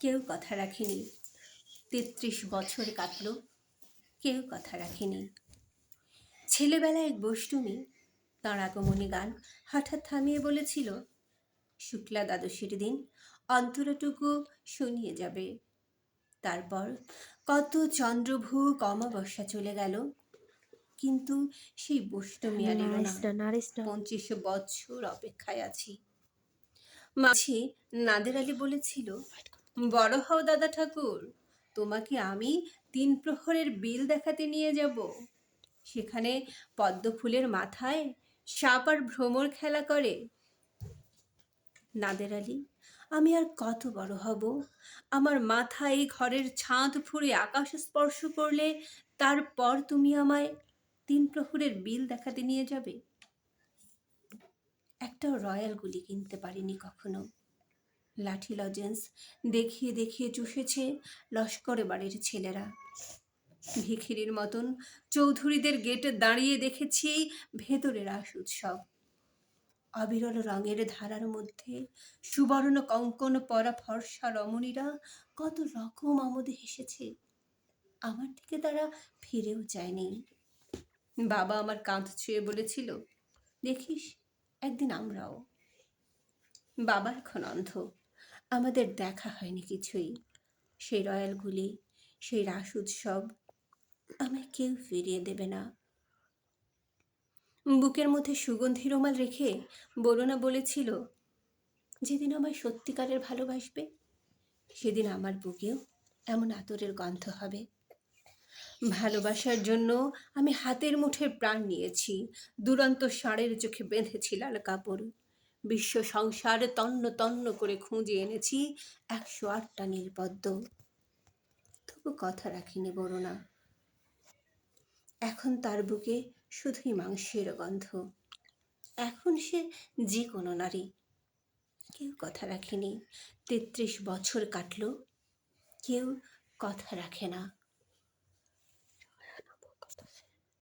কেউ কথা রাখেনি। ৩৩ বছর কাটল, কেউ কথা রাখেনি। ছেলেবেলায় এক বষ্টমী তাঁর আগমনী গান হঠাৎ থামিয়ে বলেছিল, শুক্লা দ্বাদশীর দিন অন্তরটুকু শুনিয়ে যাবে। তারপর কত চন্দ্রভূক অমাবস্যা চলে গেল, কিন্তু সেই বষ্টমী আর এলো না। ২৫ বছর অপেক্ষায় আছি। মাঝি নাদের আলী বলেছিল, বড় হও দাদা ঠাকুর, তোমাকে আমি ৩ প্রহরের বিল দেখাতে নিয়ে যাব। সেখানে পদ্ম ফুলের মাথায় সাপ আর ভ্রমর খেলা করে। নাদের আলী, আমি আর কত বড় হব? আমার মাথা এই ঘরের ছাদ ফুঁড়ে আকাশ স্পর্শ করলে তারপর তুমি আমায় ৩ প্রহরের বিল দেখাতে নিয়ে যাবে? একটা রয়্যাল গুলি কিনতে পারিনি কখনো। লাঠি লজেন্স দেখিয়ে দেখিয়ে চুষেছে লস্করে বাড়ির ছেলেরা। ভিখিরির মতন চৌধুরীদের গেটে দাঁড়িয়ে দেখেছি ভেতরের রাস উৎসব। অবিরল রঙের ধারার মধ্যে সুবর্ণ কঙ্কন পরা ফর্সা রমণীরা কত রকম আমোদে হেসেছে। আমার দিকে তারা ফিরেও চায়নি। বাবা আমার কাঁধ ছুঁয়ে বলেছিল, দেখিস একদিন আমরাও। বাবা এখন অন্ধ, আমাদের দেখা হয়নি কিছুই। সেই রয়্যালগুলি, সেই রাস উৎসব আমায় কেউ ফিরিয়ে দেবে না। বুকের মধ্যে সুগন্ধি রুমাল রেখে বরুণা বলেছিল, যেদিন আমায় সত্যিকারের ভালোবাসবে সেদিন আমার বুকেও এমন আতরের গন্ধ হবে। ভালোবাসার জন্য আমি হাতের মুঠে প্রাণ নিয়েছি, দুরন্ত ষাঁড়ের চোখে বেঁধেছি লাল কাপড়। বিশ্ব সংসার তন্ন তন্ন করে খুঁজে এনেছি ১০৮টা নীলপদ্ম, তবু কথা রাখিনি বরুণা। এখন তার বুকে শুধুই মাংসের গন্ধ। এখন সে যে কোনো নারী। কেউ কথা রাখেনি। ৩৩ বছর কাটল, কেউ কথা রাখে না।